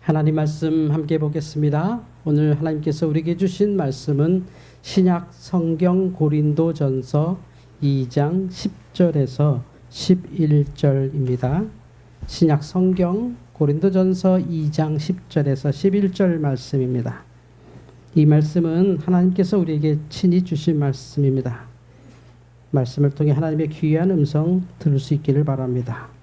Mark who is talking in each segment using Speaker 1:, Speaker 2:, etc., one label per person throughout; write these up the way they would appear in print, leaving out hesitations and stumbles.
Speaker 1: 하나님 말씀 함께 보겠습니다. 오늘 하나님께서 우리에게 주신 말씀은 신약 성경 고린도전서 2장 10절에서 11절입니다. 신약 성경 고린도전서 2장 10절에서 11절 말씀입니다. 이 말씀은 하나님께서 우리에게 친히 주신 말씀입니다. 말씀을 통해 하나님의 귀한 음성 들을 수 있기를 바랍니다.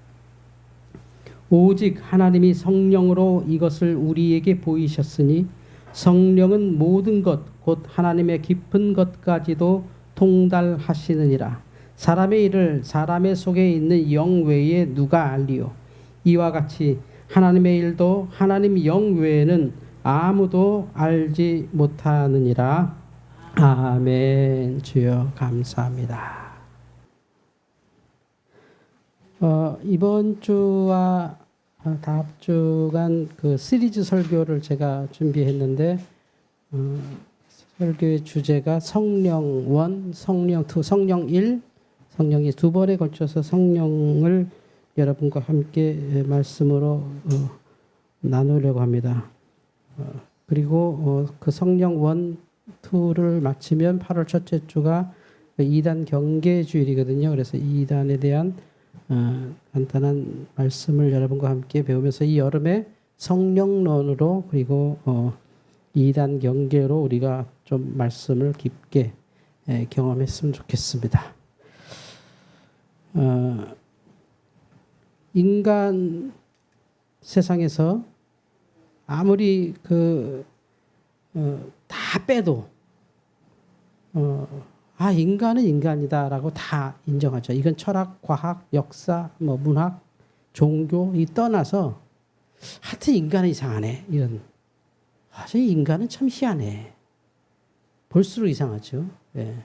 Speaker 1: 오직 하나님이 성령으로 이것을 우리에게 보이셨으니 성령은 모든 것 곧 하나님의 깊은 것까지도 통달하시느니라. 사람의 일을 사람의 속에 있는 영 외에 누가 알리요. 이와 같이 하나님의 일도 하나님 영 외에는 아무도 알지 못하느니라. 아멘. 주여 감사합니다. 이번 주와 다음 주간 그 시리즈 설교를 제가 준비했는데 설교의 주제가 성령 1, 성령 2, 성령 1, 성령이 두 번에 걸쳐서 성령을 여러분과 함께 말씀으로 나누려고 합니다. 그리고 그 성령 1, 2를 마치면 8월 첫째 주가 2단 경계주일이거든요. 그래서 2단에 대한 간단한 말씀을 여러분과 함께 배우면서 이 여름에 성령론으로 그리고 2단 경계로 우리가 좀 말씀을 깊게 경험했으면 좋겠습니다. 인간 세상에서 아무리 다 빼도 인간은 인간이다라고 다 인정하죠. 이건 철학, 과학, 역사, 문학, 종교 이 떠나서 하여튼 인간은 이상하네. 이런 사실 인간은 참 희한해. 볼수록 이상하죠. 네.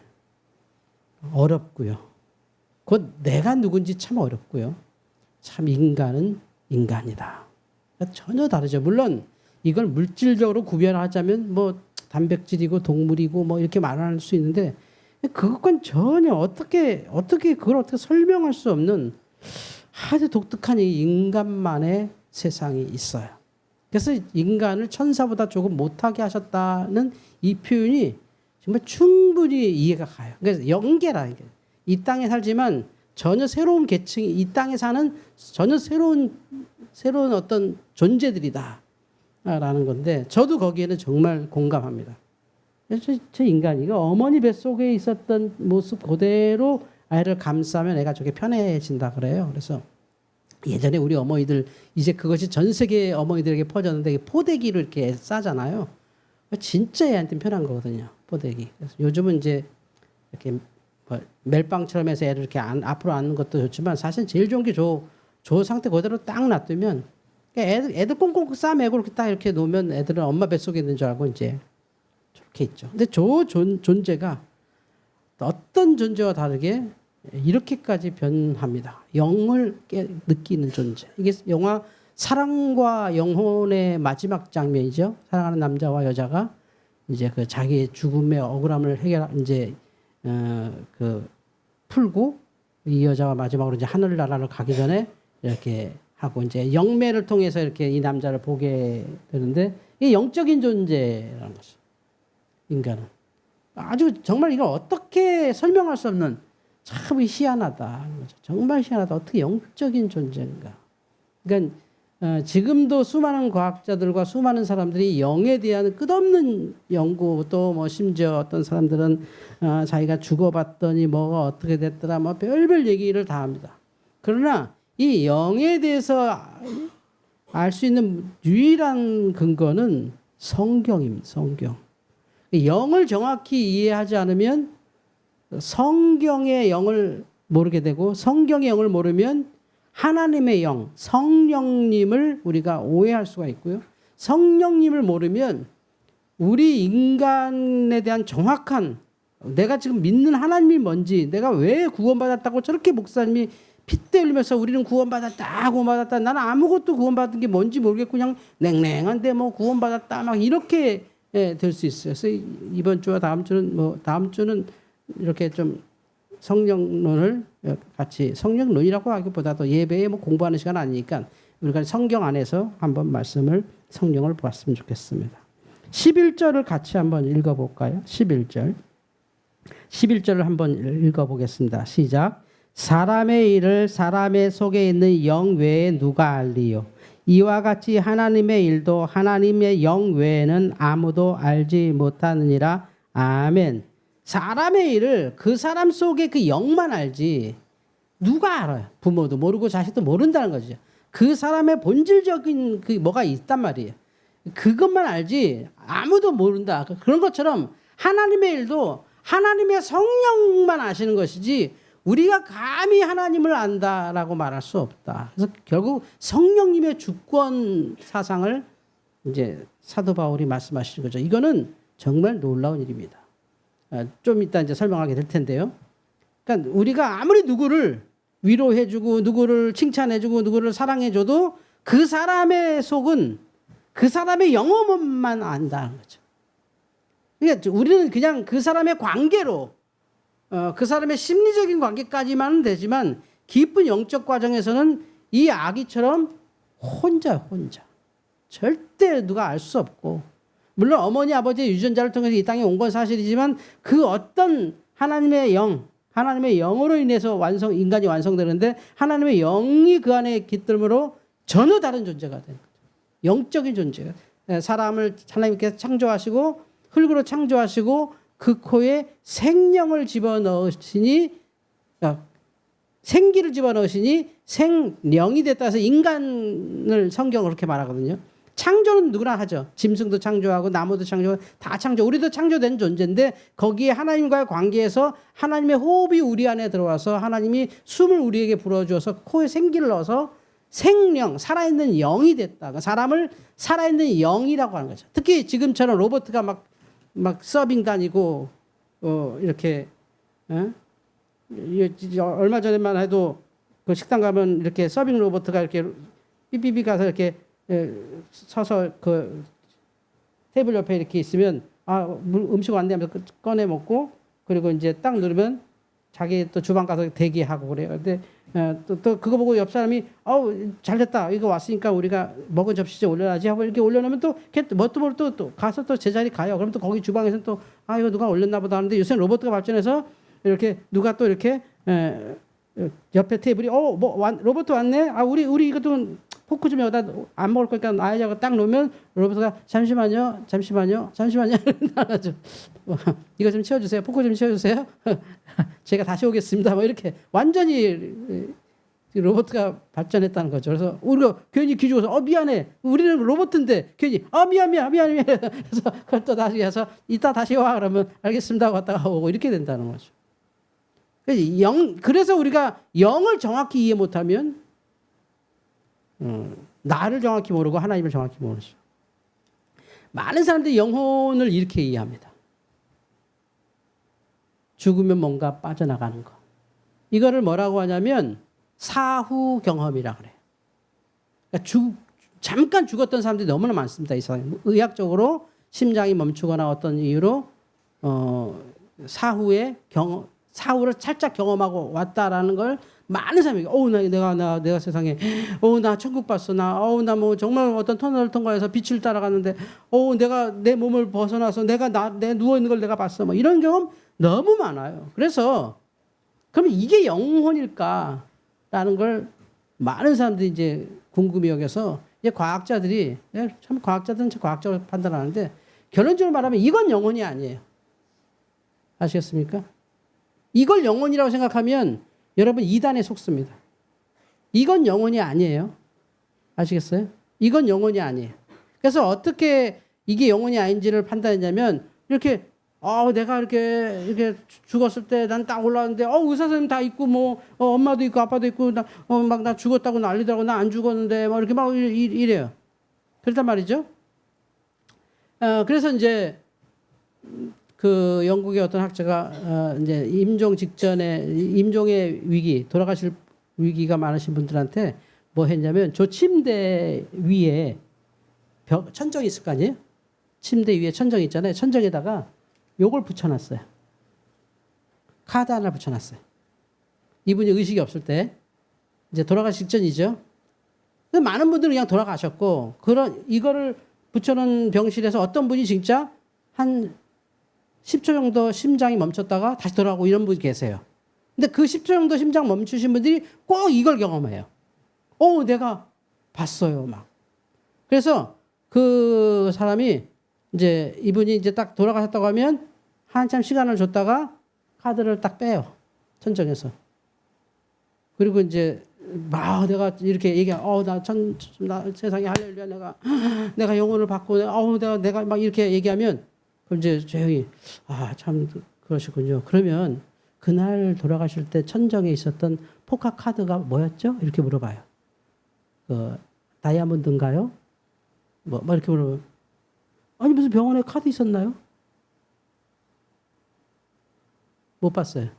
Speaker 1: 어렵고요. 곧 내가 누군지 참 어렵고요. 참 인간은 인간이다. 전혀 다르죠. 물론 이걸 물질적으로 구별하자면 단백질이고 동물이고 이렇게 말할 수 있는데 그것과는 전혀 어떻게 그걸 어떻게 설명할 수 없는 아주 독특한 이 인간만의 세상이 있어요. 그래서 인간을 천사보다 조금 못하게 하셨다는 이 표현이 정말 충분히 이해가 가요. 그래서 영계라. 이 땅에 살지만 전혀 새로운 계층이 이 땅에 사는 전혀 새로운 어떤 존재들이다 라는 건데 저도 거기에는 정말 공감합니다. 저 인간이가 어머니 뱃속에 있었던 모습 그대로 아이를 감싸면 애가 저게 편해진다 그래요. 그래서 예전에 우리 어머니들 이제 그것이 전 세계 어머니들에게 퍼졌는데 포대기로 이렇게 싸잖아요. 진짜 애한테 편한 거거든요. 포대기. 그래서 요즘은 이제 이렇게 멜빵처럼 해서 애를 이렇게 앞으로 앉는 것도 좋지만 사실 제일 좋은 게 저 상태 그대로 딱 놔두면 애들 꽁꽁 싸매고 이렇게 딱 이렇게 놓으면 애들은 엄마 뱃속에 있는 줄 알고 이제 저렇게 있죠. 근데 저 존재가 어떤 존재와 다르게 이렇게까지 변합니다. 영을 느끼는 존재. 이게 영화 사랑과 영혼의 마지막 장면이죠. 사랑하는 남자와 여자가 이제 그 자기의 죽음의 억울함을 풀고 이 여자와 마지막으로 이제 하늘나라를 가기 전에 이렇게 하고 이제 영매를 통해서 이렇게 이 남자를 보게 되는데 이게 영적인 존재라는 거죠. 인간은 아주 정말 이걸 어떻게 설명할 수 없는 참 희한하다. 정말 희한하다. 어떻게 영적인 존재인가. 그러니까 지금도 수많은 과학자들과 수많은 사람들이 영에 대한 끝없는 연구 또 심지어 어떤 사람들은 자기가 죽어봤더니 뭐가 어떻게 됐더라 별별 얘기를 다 합니다. 그러나 이 영에 대해서 알 수 있는 유일한 근거는 성경입니다. 성경. 영을 정확히 이해하지 않으면 성경의 영을 모르게 되고 성경의 영을 모르면 하나님의 영, 성령님을 우리가 오해할 수가 있고요. 성령님을 모르면 우리 인간에 대한 정확한 내가 지금 믿는 하나님이 뭔지 내가 왜 구원받았다고 저렇게 목사님이 핏대 흘리면서 우리는 구원받았다 나는 아무것도 구원받은 게 뭔지 모르겠고 그냥 냉랭한데 구원받았다 이렇게 될 수 있어요. 그래서 이번 주와 다음 주는 이렇게 좀 성령론을 같이 성령론이라고 하기보다도 예배에 공부하는 시간 아니니까 우리가 성경 안에서 한번 말씀을 성령을 보았으면 좋겠습니다. 11절을 같이 한번 읽어볼까요? 11절. 11절을 한번 읽어보겠습니다. 시작. 사람의 일을 사람의 속에 있는 영 외에 누가 알리요? 이와 같이 하나님의 일도 하나님의 영 외에는 아무도 알지 못하느니라. 아멘. 사람의 일을 그 사람 속에 그 영만 알지 누가 알아요? 부모도 모르고 자식도 모른다는 거죠. 그 사람의 본질적인 그 뭐가 있단 말이에요. 그것만 알지 아무도 모른다. 그런 것처럼 하나님의 일도 하나님의 성령만 아시는 것이지 우리가 감히 하나님을 안다라고 말할 수 없다. 그래서 결국 성령님의 주권 사상을 이제 사도 바울이 말씀하시는 거죠. 이거는 정말 놀라운 일입니다. 좀 이따 이제 설명하게 될 텐데요. 그러니까 우리가 아무리 누구를 위로해주고 누구를 칭찬해주고 누구를 사랑해줘도 그 사람의 속은 그 사람의 영혼만 안다는 거죠. 그러니까 우리는 그냥 그 사람의 관계로 그 사람의 심리적인 관계까지만은 되지만 깊은 영적 과정에서는 이 아기처럼 혼자 절대 누가 알 수 없고 물론 어머니 아버지의 유전자를 통해서 이 땅에 온 건 사실이지만 그 어떤 하나님의 영으로 인해서 인간이 완성되는데 하나님의 영이 그 안에 깃들므로 전혀 다른 존재가 되는 거죠. 영적인 존재가. 사람을 하나님께서 창조하시고 흙으로 창조하시고 그 코에 생령을 집어넣으시니 생기를 집어넣으시니 생령이 됐다 해서 인간을 성경은 그렇게 말하거든요. 창조는 누구나 하죠. 짐승도 창조하고 나무도 창조하고 다 창조. 우리도 창조된 존재인데 거기에 하나님과의 관계에서 하나님의 호흡이 우리 안에 들어와서 하나님이 숨을 우리에게 불어주어서 코에 생기를 넣어서 생령, 살아있는 영이 됐다. 사람을 살아있는 영이라고 하는 거죠. 특히 지금처럼 로봇가 막 서빙 다니고 이렇게 얼마 전에만 해도 그 식당 가면 이렇게 서빙 로봇가 이렇게 삐삐삐 가서 이렇게 서서 그 테이블 옆에 이렇게 있으면 음식 왔네 하면서 꺼내 먹고 그리고 이제 딱 누르면 자기 또 주방 가서 대기하고 그래요. 근데 또 그거 보고 옆 사람이 잘됐다 이거 왔으니까 우리가 먹은 접시 좀 올려야지 하고 이렇게 올려놓으면 또 뭣도 모르고 또 가서 또 제자리 가요. 그럼 또 거기 주방에서는 또 이거 누가 올렸나 보다 하는데 요새 로봇가 발전해서 이렇게 누가 또 이렇게 옆에 테이블이 로봇 왔네. 우리 이것도 포크 좀 여기다 안 먹을 거니까 놔야지 하고 딱 놓으면 로봇가 잠시만요. 이거 좀 치워주세요. 포크 좀 치워주세요. 제가 다시 오겠습니다. 뭐 이렇게 완전히 로봇가 발전했다는 거죠. 그래서 우리가 괜히 기죽어서 미안해. 우리는 로봇인데 괜히 미안. 그래서 그걸 또 다시 해서 이따 다시 와 그러면 알겠습니다 하고 갔다가 오고 이렇게 된다는 거죠. 그래서 우리가 영을 정확히 이해 못하면 나를 정확히 모르고 하나님을 정확히 모르죠. 많은 사람들이 영혼을 이렇게 이해합니다. 죽으면 뭔가 빠져나가는 거. 이거를 뭐라고 하냐면 사후 경험이라 그래요. 그러니까 잠깐 죽었던 사람들이 너무나 많습니다. 이 세상에. 의학적으로 심장이 멈추거나 어떤 이유로 사후를 살짝 경험하고 왔다라는 걸 많은 사람이 내가 세상에 나 천국 봤어. 나 뭐 정말 어떤 터널을 통과해서 빛을 따라갔는데 내가 내 몸을 벗어나서 내가 내 누워 있는 걸 내가 봤어. 뭐 이런 경험 너무 많아요. 그래서 그럼 이게 영혼일까라는 걸 많은 사람들이 이제 궁금해 여겨서 이제 과학자들은 과학적으로 판단하는데 결론적으로 말하면 이건 영혼이 아니에요. 아시겠습니까? 이걸 영혼이라고 생각하면 여러분 이단에 속습니다. 이건 영혼이 아니에요. 아시겠어요? 이건 영혼이 아니에요. 그래서 어떻게 이게 영혼이 아닌지를 판단했냐면 이렇게 내가 이렇게 죽었을 때 난 딱 올라왔는데 의사 선생님 다 있고 뭐 엄마도 있고 아빠도 있고 나 죽었다고 난리더라고. 나 안 죽었는데 막 이렇게 막 이래요. 그렇단 말이죠. 그래서 이제 그 영국의 어떤 학자가 이제 임종 직전에 임종의 위기, 돌아가실 위기가 많으신 분들한테 뭐 했냐면 저 침대 위에 천정이 있을 거 아니에요? 침대 위에 천정 있잖아요. 천정에다가 요걸 붙여놨어요. 카드 하나 붙여놨어요. 이분이 의식이 없을 때 이제 돌아가실 직전이죠. 많은 분들은 그냥 돌아가셨고 이거를 붙여놓은 병실에서 어떤 분이 진짜 한 10초 정도 심장이 멈췄다가 다시 돌아오고 이런 분이 계세요. 근데 그 10초 정도 심장 멈추신 분들이 꼭 이걸 경험해요. 내가 봤어요, 막. 그래서 그 사람이 이분이 이제 딱 돌아가셨다고 하면 한참 시간을 줬다가 카드를 딱 빼요. 천정에서. 그리고 이제 막 내가 이렇게 나 세상에 할렐루야 내가 영혼을 받고 내가 막 이렇게 얘기하면 그럼 이제 조용히 참 그러시군요. 그러면 그날 돌아가실 때 천정에 있었던 포카 카드가 뭐였죠? 이렇게 물어봐요. 다이아몬드인가요? 뭐 이렇게 물어보면 아니 무슨 병원에 카드 있었나요? 못 봤어요.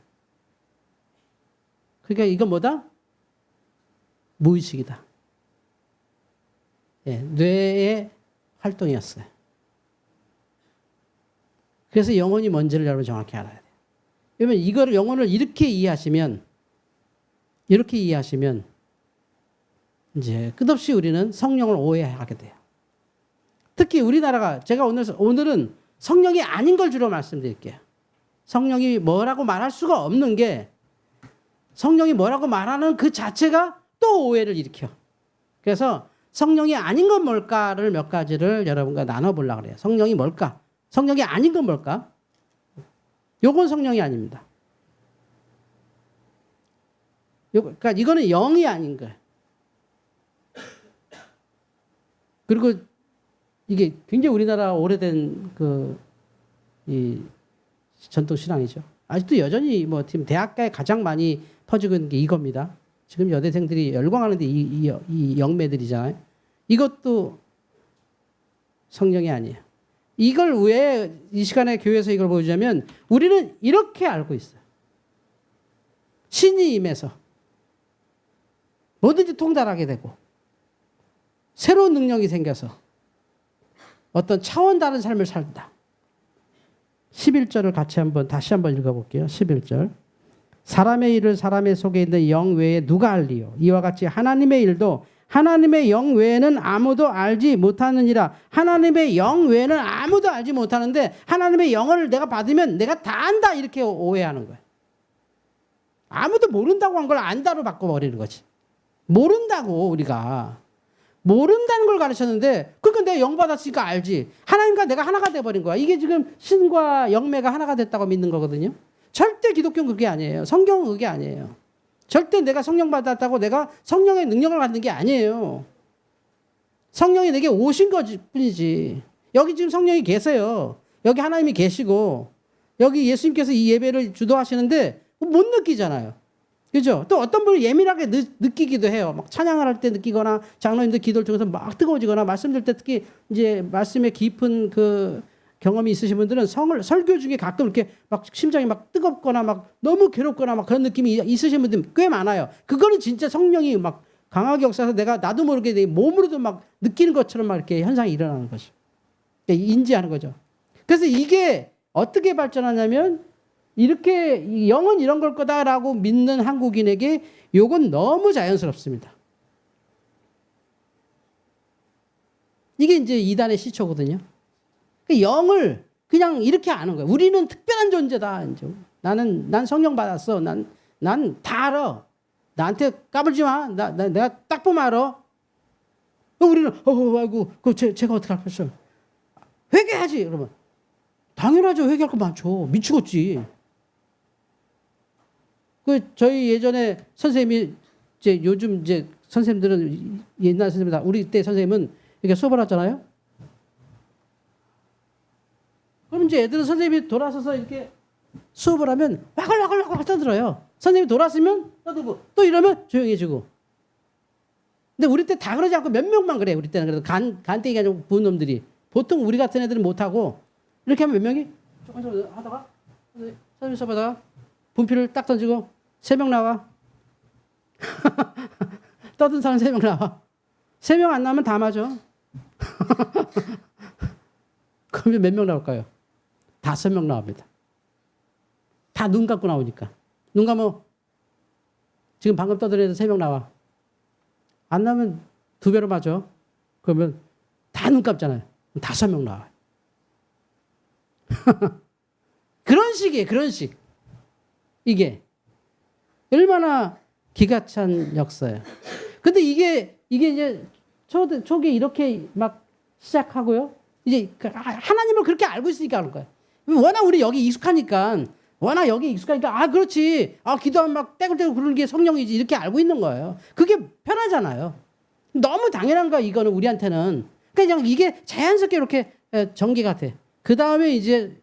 Speaker 1: 그러니까 이건 뭐다? 무의식이다. 예, 뇌의 활동이었어요. 그래서 영혼이 뭔지를 여러분 정확히 알아야 돼요. 그러면 이거를 영혼을 이렇게 이해하시면 이제 끝없이 우리는 성령을 오해하게 돼요. 특히 우리나라가 제가 오늘은 성령이 아닌 걸 주로 말씀드릴게요. 성령이 뭐라고 말할 수가 없는 게 성령이 뭐라고 말하는 그 자체가 또 오해를 일으켜. 그래서 성령이 아닌 건 뭘까를 몇 가지를 여러분과 나눠보려고 그래요. 성령이 뭘까? 성령이 아닌 건 뭘까? 요건 성령이 아닙니다. 그러니까 이거는 영이 아닌 거예요. 그리고 이게 굉장히 우리나라 오래된 이 전통 신앙이죠. 아직도 여전히 지금 대학가에 가장 많이 퍼지고 있는 게 이겁니다. 지금 여대생들이 열광하는데 이 영매들이잖아요. 이것도 성령이 아니에요. 이걸 왜 이 시간에 교회에서 이걸 보여주냐면 우리는 이렇게 알고 있어요. 신이 임해서 뭐든지 통달하게 되고 새로운 능력이 생겨서 어떤 차원 다른 삶을 살다. 11절을 다시 한번 읽어볼게요. 11절. 사람의 일을 사람의 속에 있는 영 외에 누가 알리요? 이와 같이 하나님의 일도 하나님의 영 외에는 아무도 알지 못하느니라. 하나님의 영 외에는 아무도 알지 못하는데 하나님의 영을 내가 받으면 내가 다 안다 이렇게 오해하는 거예요. 아무도 모른다고 한 걸 안다로 바꿔버리는 거지. 모른다고 우리가. 모른다는 걸 가르쳤는데 그러니까 내가 영 받았으니까 알지. 하나님과 내가 하나가 돼버린 거야. 이게 지금 신과 영매가 하나가 됐다고 믿는 거거든요. 절대 기독교는 그게 아니에요. 성경은 그게 아니에요. 절대 내가 성령 받았다고 내가 성령의 능력을 갖는 게 아니에요. 성령이 내게 오신 것 뿐이지. 여기 지금 성령이 계세요. 여기 하나님이 계시고 여기 예수님께서 이 예배를 주도하시는데 못 느끼잖아요. 그죠? 또 어떤 분은 예민하게 느끼기도 해요. 막 찬양을 할 때 느끼거나 장로님들 기도를 통해서 막 뜨거워지거나 말씀 들 때 특히 이제 말씀에 깊은 경험이 있으신 분들은 설교 중에 가끔 이렇게 막 심장이 막 뜨겁거나 막 너무 괴롭거나 막 그런 느낌이 있으신 분들 꽤 많아요. 그거는 진짜 성령이 막 강하게 역사해서 나도 모르게 내 몸으로도 막 느끼는 것처럼 막 이렇게 현상이 일어나는 거죠. 인지하는 거죠. 그래서 이게 어떻게 발전하냐면 이렇게 영은 이런 걸 거다라고 믿는 한국인에게 요건 너무 자연스럽습니다. 이게 이제 이단의 시초거든요. 영을 그냥 이렇게 아는 거예요. 우리는 특별한 존재다. 난 성령 받았어. 난 다 알아. 나한테 까불지 마. 내가 딱 보면 알아. 우리는 아이고 제가 어떻게 할겠어? 회개하지. 그러면 당연하죠. 회개할 거 많죠. 미치겠지. 저희 예전에 선생님이 요즘 선생님들은 옛날 선생님들 우리 때 선생님은 이렇게 수업을 하잖아요. 그럼 이제 애들은 선생님이 돌아서서 이렇게 수업을 하면 와글와글 떠들어요. 선생님이 돌아서면 떠들고 또 이러면 조용해지고. 근데 우리 때 다 그러지 않고 몇 명만 그래. 우리 때는 그래도 간땡이가 좀 부은 놈들이. 보통 우리 같은 애들은 못하고 이렇게 하면 몇 명이 조금 하다가 선생님 수업하다가 분필을 딱 던지고 3명 나와. 떠든 사람 3명 나와. 3명 안 나오면 다 맞아. 그러면 몇 명 나올까요? 5명 나옵니다. 다 눈 감고 나오니까. 눈 감어. 지금 방금 떠든 애들 3명 나와. 안 나오면 2배로 맞아. 그러면 다 눈 감잖아요. 5명 나와요. 그런 식이에요. 그런 식. 이게 얼마나 기가 찬 역사예요. 근데 이게 이제 초기 이렇게 막 시작하고요. 이제 하나님을 그렇게 알고 있으니까 하는 거예요. 워낙 우리 여기 익숙하니까, 그렇지. 기도하면 막 떼굴떼굴 구르는 게 성령이지. 이렇게 알고 있는 거예요. 그게 편하잖아요. 너무 당연한 거야, 이거는 우리한테는. 그냥 이게 자연스럽게 이렇게 전개가 돼. 그 다음에 이제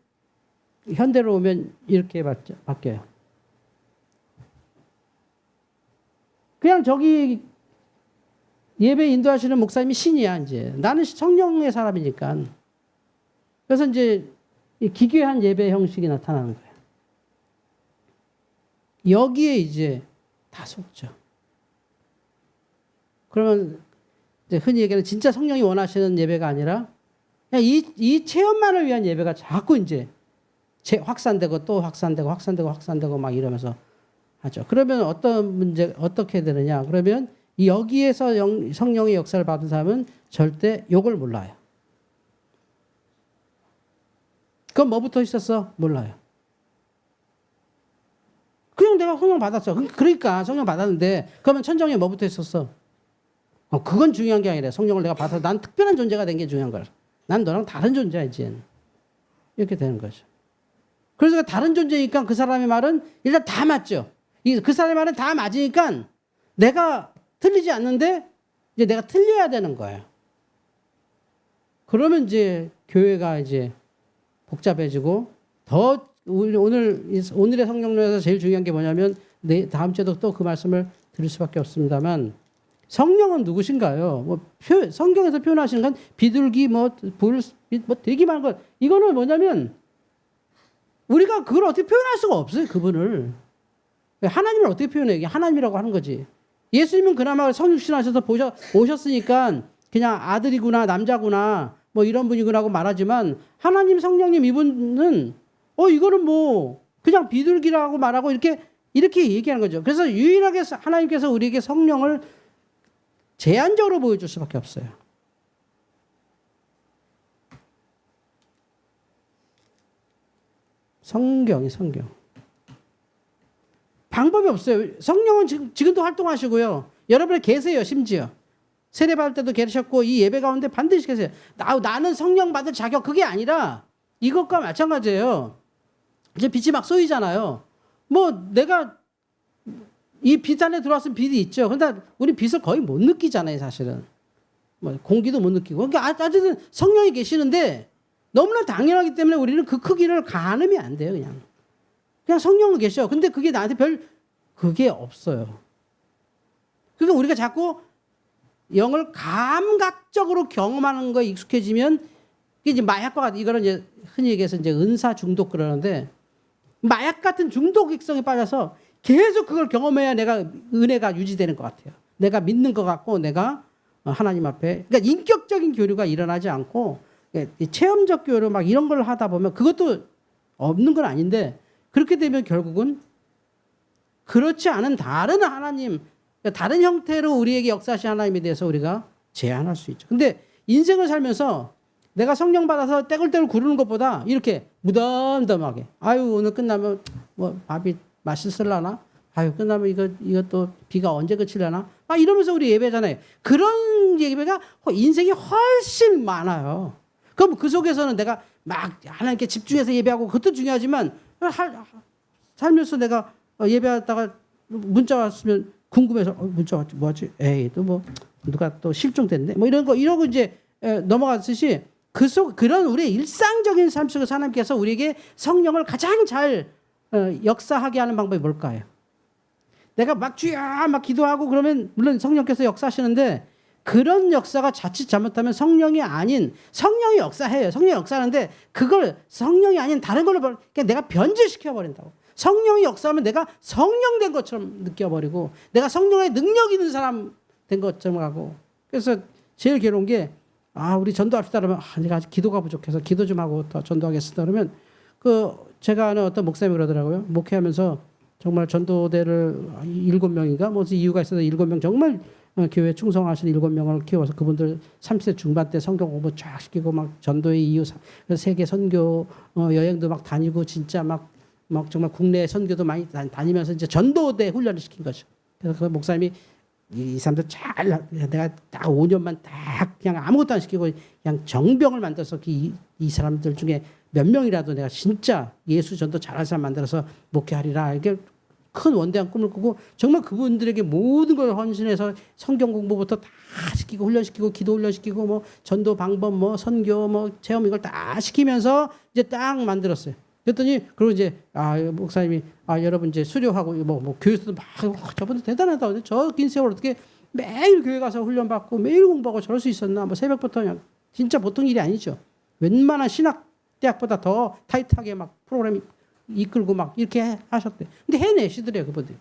Speaker 1: 현대로 오면 이렇게 바뀌어요. 그냥 저기 예배 인도하시는 목사님이 신이야, 이제. 나는 성령의 사람이니까. 그래서 이제 기괴한 예배 형식이 나타나는 거예요. 여기에 이제 다 속죠. 그러면 이제 흔히 얘기하는 진짜 성령이 원하시는 예배가 아니라 그냥 이 체험만을 위한 예배가 자꾸 이제 확산되고 또 확산되고 막 이러면서 하죠. 그러면 어떻게 되느냐? 그러면 여기에서 성령의 역사를 받은 사람은 절대 욕을 몰라요. 그건 뭐부터 있었어? 몰라요. 그냥 내가 성령 받았어. 그러니까 성령 받았는데 그러면 천정에 뭐부터 있었어? 그건 중요한 게 아니라 성령을 내가 받아서 난 특별한 존재가 된 게 중요한 거야. 난 너랑 다른 존재야 이제. 이렇게 되는 거죠. 그래서 다른 존재니까 그 사람의 말은 일단 다 맞죠. 그 사람의 말은 다 맞으니까 내가 틀리지 않는데 이제 내가 틀려야 되는 거예요. 그러면 이제 교회가 이제 복잡해지고 더 오늘의 성령론에서 제일 중요한 게 뭐냐면 다음 주에도 또 그 말씀을 드릴 수밖에 없습니다만 성령은 누구신가요? 성경에서 표현하시는 건 비둘기 불 되게 많은 것. 이거는 뭐냐면 우리가 그걸 어떻게 표현할 수가 없어요. 그분을. 하나님을 어떻게 표현해? 이게 하나님이라고 하는 거지. 예수님은 그나마 성육신하셔서 오셨으니까 그냥 아들이구나 남자구나 이런 분이구나고 말하지만 하나님 성령님 이분은 이거는 그냥 비둘기라고 말하고 이렇게 얘기하는 거죠. 그래서 유일하게 하나님께서 우리에게 성령을 제한적으로 보여줄 수밖에 없어요. 성경. 방법이 없어요. 성령은 지금도 활동하시고요. 여러분이 계세요, 심지어. 세례받을 때도 계셨고, 이 예배 가운데 반드시 계세요. 나는 성령 받을 자격, 그게 아니라 이것과 마찬가지예요. 이제 빛이 막 쏘이잖아요. 내가 이 빛 안에 들어왔으면 빛이 있죠. 근데 우리 빛을 거의 못 느끼잖아요, 사실은. 공기도 못 느끼고. 그러니까 어쨌든 성령이 계시는데 너무나 당연하기 때문에 우리는 그 크기를 가늠이 안 돼요, 그냥 성령은 계셔. 근데 그게 나한테 그게 없어요. 그러니까 우리가 자꾸 영을 감각적으로 경험하는 거에 익숙해지면 이게 이제 마약과 같은, 이거는 이제 흔히 얘기해서 이제 은사 중독 그러는데 마약 같은 중독성에 빠져서 계속 그걸 경험해야 내가 은혜가 유지되는 것 같아요. 내가 믿는 것 같고 내가 하나님 앞에, 그러니까 인격적인 교류가 일어나지 않고 체험적 교류 막 이런 걸 하다 보면 그것도 없는 건 아닌데 그렇게 되면 결국은 그렇지 않은 다른 하나님, 다른 형태로 우리에게 역사하신 하나님에 대해서 우리가 제한할 수 있죠. 근데 인생을 살면서 내가 성령 받아서 떼굴떼굴 구르는 것보다 이렇게 무덤덤하게 오늘 끝나면 밥이 맛있을라나? 끝나면 이것도 비가 언제 그치려나? 이러면서 우리 예배잖아요. 그런 예배가 인생이 훨씬 많아요. 그럼 그 속에서는 내가 막 하나님께 집중해서 예배하고 그것도 중요하지만 살면서 내가 예배하다가 문자 왔으면 궁금해서 문자 왔지 뭐지? 또 누가 또 실종됐네? 이러고 이제 넘어갔듯이 그런 우리의 일상적인 삶 속에서 하나님께서 우리에게 성령을 가장 잘 역사하게 하는 방법이 뭘까요? 내가 막 주야 막 기도하고 그러면 물론 성령께서 역사하시는데 그런 역사가 자칫 잘못하면 성령이 아닌, 성령이 역사해요. 성령이 역사하는데 그걸 성령이 아닌 다른 걸로 그냥 내가 변질시켜 버린다고. 성령이 역사하면 내가 성령 된 것처럼 느껴버리고 내가 성령의 능력 있는 사람 된 것처럼 하고. 그래서 제일 괴로운 게 우리 전도합시다 그러면 내가 아직 기도가 부족해서 기도 좀 하고 더 전도하겠습니다 그러면 제가 아는 어떤 목사님이 그러더라고요. 목회하면서 정말 전도대를 7명인가 무슨 이유가 있어서 7명 정말 교회 충성하신 7명을 키워서 그분들 30대 중반 때 성경 공부 쫙 시키고 막 전도의 이유 세계 선교 여행도 막 다니고 진짜 막 정말 국내 선교도 많이 다니면서 이제 전도대 훈련을 시킨 거죠. 그래서 그 목사님이 이 사람들 잘 내가 딱 5년만 딱 그냥 아무것도 안 시키고 그냥 정병을 만들어서 이 사람들 중에 몇 명이라도 내가 진짜 예수 전도 잘하는 사람 만들어서 목회하리라. 이게 큰 원대한 꿈을 꾸고 정말 그분들에게 모든 걸 헌신해서 성경 공부부터 다 시키고 훈련시키고 기도 훈련시키고 뭐 전도 방법 뭐 선교 뭐 체험 이걸 다 시키면서 이제 딱 만들었어요. 그랬더니 그리고 이제 목사님이 여러분 이제 수료하고 뭐 교회에서도 막 저분들 대단하다. 저 긴 세월 어떻게 매일 교회 가서 훈련 받고 매일 공부하고 저럴 수 있었나? 뭐 새벽부터 그냥 진짜 보통 일이 아니죠. 웬만한 신학 대학보다 더 타이트하게 막 프로그램 이끌고 막 이렇게 하셨대. 근데 해내시더래요, 그분들.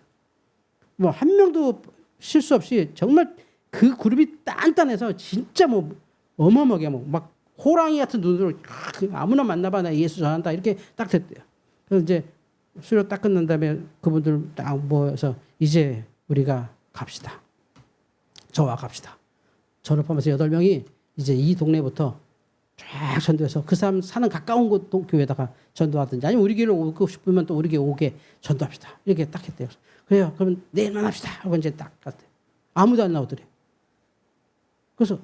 Speaker 1: 뭐 한 명도 실수 없이 정말 그 그룹이 단단해서 진짜 뭐 어마어마하게 막 호랑이 같은 눈으로 아무나 만나봐 나 예수 전한다 이렇게 딱 됐대요. 그래서 이제 수료 딱 끝난 다음에 그분들 딱 모여서 이제 우리가 갑시다. 저와 갑시다. 저를 포함해서 8명이 이제 이 동네부터 쫙 전도해서 그 사람 사는 가까운 곳 교회에다가 전도하든지 아니면 우리 교회로 오고 싶으면 또 우리 교회 오게 전도합시다. 이렇게 딱 했대요. 그래요. 그러면 내일 만납시다. 하고 이제 딱 갔대. 아무도 안 나오더래. 그래서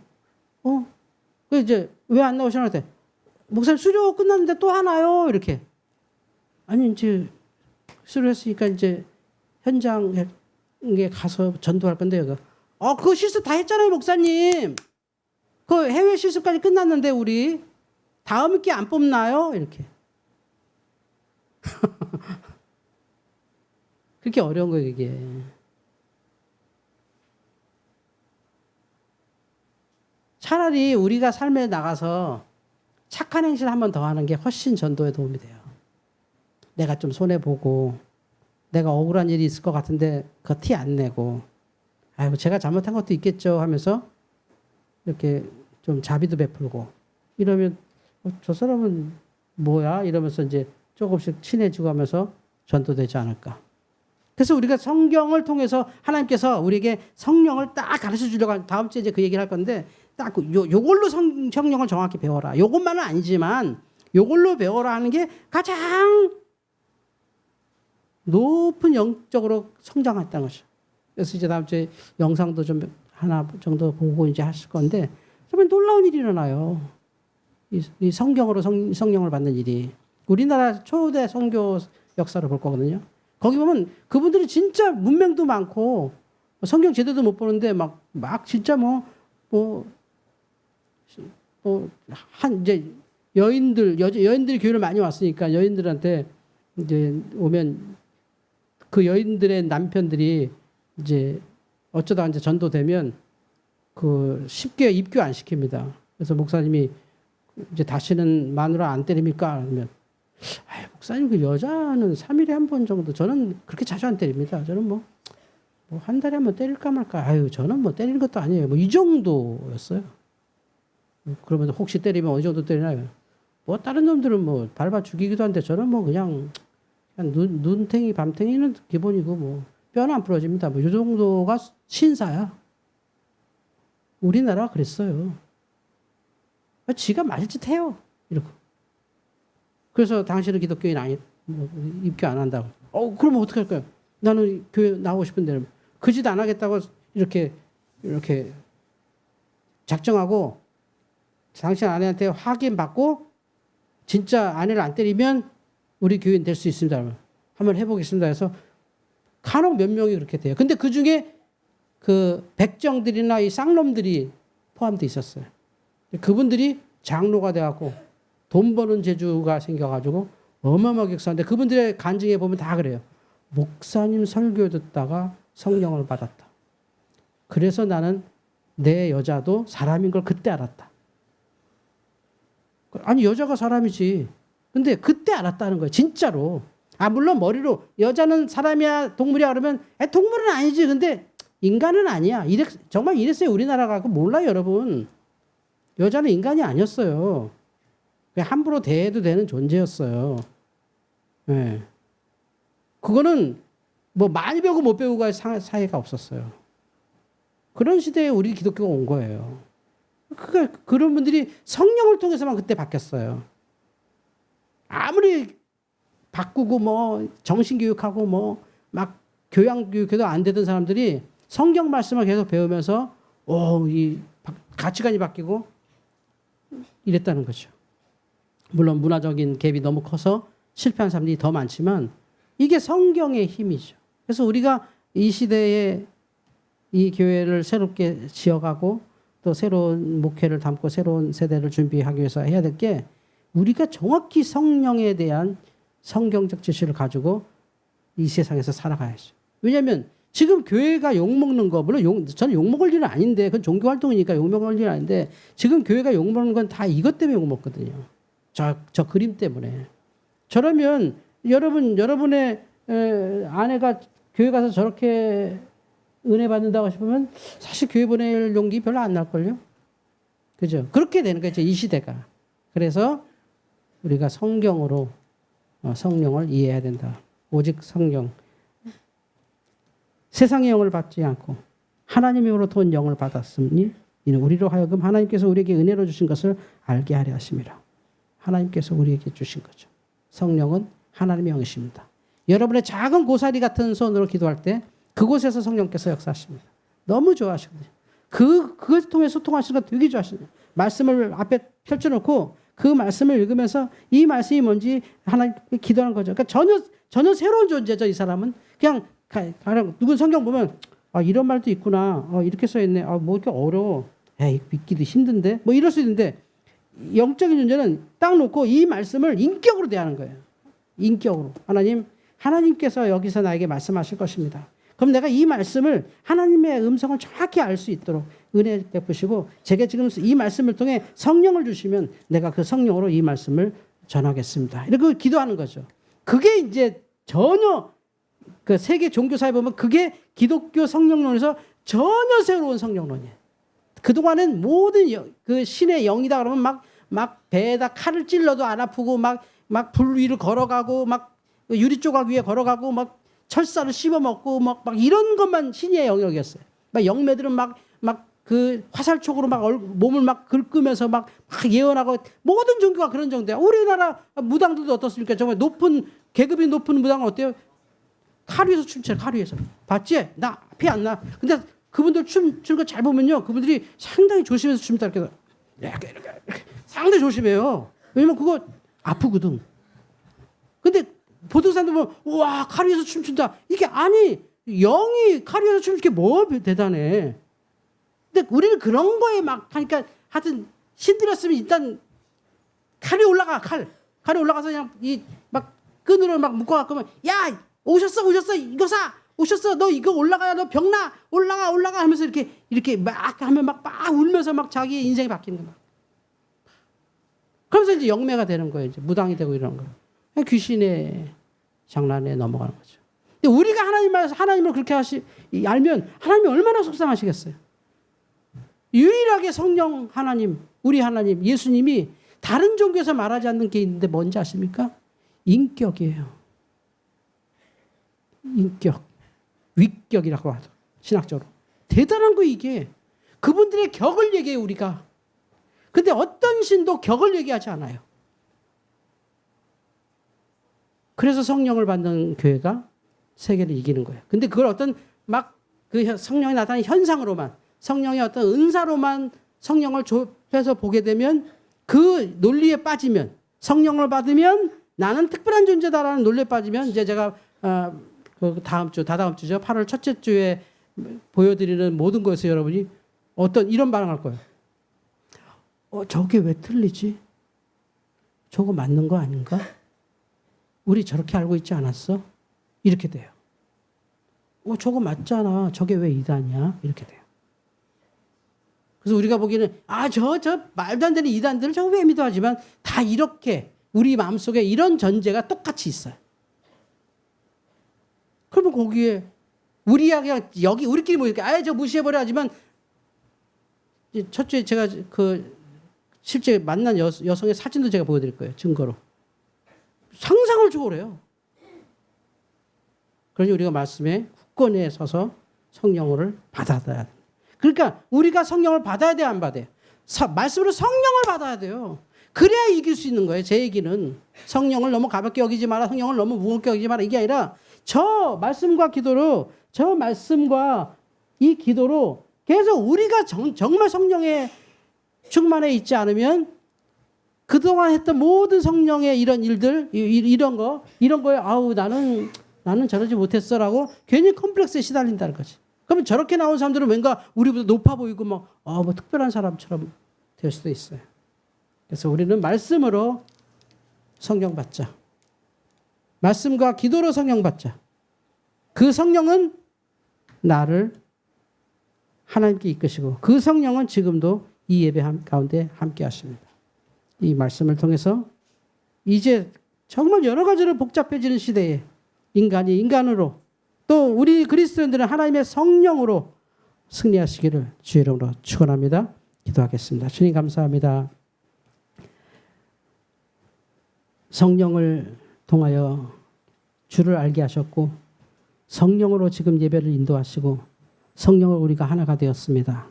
Speaker 1: 그 이제 왜 안 나오시나 했대. 목사님 수료 끝났는데 또 하나요? 이렇게. 아니 이제 수료했으니까 이제 현장에 가서 전도할 건데요. 그거 실습 다 했잖아요, 목사님. 그 해외 실습까지 끝났는데 우리 다음 기 안 뽑나요? 이렇게. 그렇게 어려운 거예요, 이게. 차라리 우리가 삶에 나가서 착한 행실 한 번 더 하는 게 훨씬 전도에 도움이 돼요. 내가 좀 손해보고 내가 억울한 일이 있을 것 같은데 그거 티 안 내고 아이고 제가 잘못한 것도 있겠죠 하면서 이렇게 좀 자비도 베풀고 이러면 저 사람은 뭐야? 이러면서 이제 조금씩 친해지고 하면서 전도되지 않을까. 그래서 우리가 성경을 통해서 하나님께서 우리에게 성령을 딱 가르쳐 주려고 다음 주에 이제 그 얘기를 할 건데 딱 요걸로 성령을 정확히 배워라. 요것만은 아니지만 요걸로 배워라 하는 게 가장 높은 영적으로 성장했다는 것이죠. 그래서 이제 다음 주에 영상도 좀 하나 정도 보고 이제 하실 건데 정말 놀라운 일이 일어나요. 이 성경으로 성령을 받는 일이. 우리나라 초대 선교 역사를 볼 거거든요. 거기 보면 그분들이 진짜 문맹도 많고 성경 제대도 못 보는데 막 진짜 이제 여인들이 교회를 많이 왔으니까 여인들한테 이제 오면 그 여인들의 남편들이 이제 어쩌다 이제 전도되면 그 쉽게 입교 안 시킵니다. 그래서 목사님이 이제 다시는 마누라 안 때립니까? 그러면 목사님 그 여자는 3일에 한 번 정도 저는 그렇게 자주 안 때립니다. 저는 뭐 한 달에 한 번 때릴까 말까. 저는 뭐 때리는 것도 아니에요. 뭐 이 정도였어요. 그러면 혹시 때리면 어느 정도 때리나요? 뭐 다른 놈들은 뭐 밟아 죽이기도 한데 저는 뭐 그냥 눈탱이 밤탱이는 기본이고 뭐 뼈는 안 부러집니다. 뭐 이 정도가 신사야. 우리나라가 그랬어요. 지가 맞을 짓 해요. 이러고. 그래서 당신은 기독교인 아니, 입교 안 한다고. 그러면 어떻게 할까요? 나는 교회 나오고 싶은데 그 짓 안 하겠다고 이렇게 작정하고 당신 아내한테 확인받고 진짜 아내를 안 때리면 우리 교인 될 수 있습니다. 한번 해보겠습니다 해서 간혹 몇 명이 그렇게 돼요. 근데 그 중에 그 백정들이나 이 쌍놈들이 포함되어 있었어요. 그분들이 장로가 돼갖고 돈 버는 재주가 생겨가지고 어마어마하게 역사하는데 그분들의 간증에 보면 다 그래요. 목사님 설교 듣다가 성령을 받았다. 그래서 나는 내 여자도 사람인 걸 그때 알았다. 아니 여자가 사람이지. 근데 그때 알았다는 거예요. 진짜로. 물론 머리로 여자는 사람이야 동물이야 그러면 동물은 아니지. 근데 인간은 아니야. 정말 이랬어요. 우리나라가. 몰라요 여러분. 여자는 인간이 아니었어요. 그냥 함부로 대해도 되는 존재였어요. 네. 그거는 뭐 많이 배우고 못 배우고의 사이가 없었어요. 그런 시대에 우리 기독교가 온 거예요. 그런 분들이 성령을 통해서만 그때 바뀌었어요. 아무리 바꾸고 뭐 정신교육하고 뭐 막 교양교육해도 안 되던 사람들이 성경 말씀을 계속 배우면서 이 가치관이 바뀌고 이랬다는 거죠. 물론 문화적인 갭이 너무 커서 실패한 사람들이 더 많지만 이게 성경의 힘이죠. 그래서 우리가 이 시대에 이 교회를 새롭게 지어가고 또 새로운 목회를 담고 새로운 세대를 준비하기 위해서 해야 될 게 우리가 정확히 성령에 대한 성경적 지식을 가지고 이 세상에서 살아가야죠. 왜냐하면 지금 교회가 욕먹는 거, 물론 저는 욕먹을 일은 아닌데 그건 종교활동이니까 욕먹을 일은 아닌데 지금 교회가 욕먹는 건 다 이것 때문에 욕먹거든요. 저 그림 때문에. 저라면 여러분의 아내가 교회 가서 저렇게 은혜 받는다고 싶으면 사실 교회 보낼 용기 별로 안 날걸요. 그죠? 그렇게 되는 거죠, 이 시대가. 그래서 우리가 성경으로 성령을 이해해야 된다. 오직 성령. 세상의 영을 받지 않고 하나님으로부터 온 영을 받았으니 이는 우리로 하여금 하나님께서 우리에게 은혜로 주신 것을 알게 하려 하심이라. 하나님께서 우리에게 주신 거죠. 성령은 하나님의 영이십니다. 여러분의 작은 고사리 같은 손으로 기도할 때 그곳에서 성령께서 역사하십니다. 너무 좋아하시거든요. 그걸 통해 소통하시는 거 되게 좋아하시네요. 말씀을 앞에 펼쳐놓고 그 말씀을 읽으면서 이 말씀이 뭔지 하나님께 기도하는 거죠. 그러니까 전혀 새로운 존재죠. 이 사람은 그냥 누군 성경 보면 이런 말도 있구나. 이렇게 써있네. 뭐 이렇게 어려워. 믿기도 힘든데. 뭐 이럴 수 있는데 영적인 존재는 딱 놓고 이 말씀을 인격으로 대하는 거예요. 인격으로. 하나님께서 여기서 나에게 말씀하실 것입니다. 그럼 내가 이 말씀을 하나님의 음성을 정확히 알 수 있도록 은혜 베푸시고 제가 지금 이 말씀을 통해 성령을 주시면 내가 그 성령으로 이 말씀을 전하겠습니다. 이렇게 기도하는 거죠. 그게 이제 전혀 그 세계 종교사에 보면 그게 기독교 성령론에서 전혀 새로운 성령론이에요. 그동안은 모든 그 신의 영이다 그러면 막 배에다 칼을 찔러도 안 아프고 막 불 위를 걸어가고 막 유리 조각 위에 걸어가고 막 철사를 씹어 먹고 막 이런 것만 신의 영역이었어요. 막 영매들은 막 그 화살촉으로 막 몸을 막 긁으면서 막 예언하고 모든 종교가 그런 정도야. 우리나라 무당들도 어떻습니까? 정말 계급이 높은 무당은 어때요? 칼 위에서 춤춰요. 칼 위에서. 봤지? 나 피 안 나. 근데 그분들 춤추는 거 잘 보면요. 그분들이 상당히 조심해서 춤다 이렇게 상당히 조심해요. 왜냐면 그거 아프거든. 근데 보통 사람들 보면 와, 칼 위에서 춤춘다. 이게 아니 영이 칼 위에서 춤추는 게 뭐 대단해. 근데 우리는 그런 거에 막 하니까 하여튼 신들었으면 일단 칼이 올라가. 칼이 올라가서 그냥 막 끈으로 막 묶어갖고 야 오셨어 이거 오셨어 너 이거 올라가야 너 병나 올라가 하면서 이렇게 막 하면 막 울면서 막 자기 인생이 바뀌는 거야. 그러면서 이제 영매가 되는 거예요. 이제 무당이 되고 이러는 거예요. 귀신의 장난에 넘어가는 거죠. 근데 우리가 하나님을 그렇게 알면 하나님이 얼마나 속상하시겠어요. 유일하게 성령 하나님, 우리 하나님, 예수님이 다른 종교에서 말하지 않는 게 있는데 뭔지 아십니까? 인격이에요. 인격. 위격이라고 하죠. 신학적으로. 대단한 거 이게. 그분들의 격을 얘기해요, 우리가. 근데 어떤 신도 격을 얘기하지 않아요. 그래서 성령을 받는 교회가 세계를 이기는 거예요. 근데 그걸 어떤 그 성령이 나타나는 현상으로만, 성령의 어떤 은사로만 성령을 좁혀서 보게 되면 그 논리에 빠지면, 성령을 받으면 나는 특별한 존재다라는 논리에 빠지면 이제 제가 다다음 주죠. 8월 첫째 주에 보여드리는 모든 것에서 여러분이 어떤 이런 반응할 거예요. 저게 왜 틀리지? 저거 맞는 거 아닌가? 우리 저렇게 알고 있지 않았어? 이렇게 돼요. 저거 맞잖아. 저게 왜 이단이야? 이렇게 돼요. 그래서 우리가 보기에는 저 말도 안 되는 이단들을 저거 왜 믿어 하지만 다 이렇게 우리 마음속에 이런 전제가 똑같이 있어요. 그러면 거기에 우리야 그냥 여기 우리끼리 모이니까 저 무시해버려 하지만 첫째 제가 실제 만난 여성의 사진도 제가 보여드릴 거예요. 증거로. 상상을 초월해요. 그러니 우리가 말씀에 굳건히 서서 성령을 받아들여야 돼. 그러니까 우리가 성령을 받아야 돼요, 안 받아요? 말씀으로 성령을 받아야 돼요. 그래야 이길 수 있는 거예요. 제 얘기는 성령을 너무 가볍게 여기지 마라, 성령을 너무 무겁게 여기지 마라, 이게 아니라 저 말씀과 기도로, 저 말씀과 이 기도로 계속 우리가 정말 성령의 충만해 있지 않으면 그동안 했던 모든 성령의 이런 일들, 이런 거에 아우 나는 저러지 못했어라고 괜히 컴플렉스에 시달린다는 거지. 그러면 저렇게 나온 사람들은 뭔가 우리보다 높아 보이고 뭐 특별한 사람처럼 될 수도 있어요. 그래서 우리는 말씀으로 성령 받자. 말씀과 기도로 성령 받자. 그 성령은 나를 하나님께 이끄시고 그 성령은 지금도 이 예배 가운데 함께 하십니다. 이 말씀을 통해서 이제 정말 여러 가지로 복잡해지는 시대에 인간이 인간으로 또 우리 그리스도인들은 하나님의 성령으로 승리하시기를 주의 이름으로 축원합니다. 기도하겠습니다. 주님 감사합니다. 성령을 통하여 주를 알게 하셨고 성령으로 지금 예배를 인도하시고 성령을 우리가 하나가 되었습니다.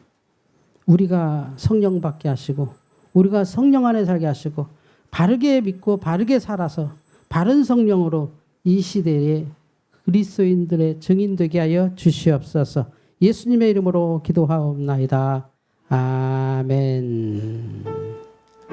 Speaker 1: 우리가 성령 받게 하시고 우리가 성령 안에 살게 하시고 바르게 믿고 바르게 살아서 바른 성령으로 이 시대에 그리스도인들의 증인 되게 하여 주시옵소서. 예수님의 이름으로 기도하옵나이다. 아멘.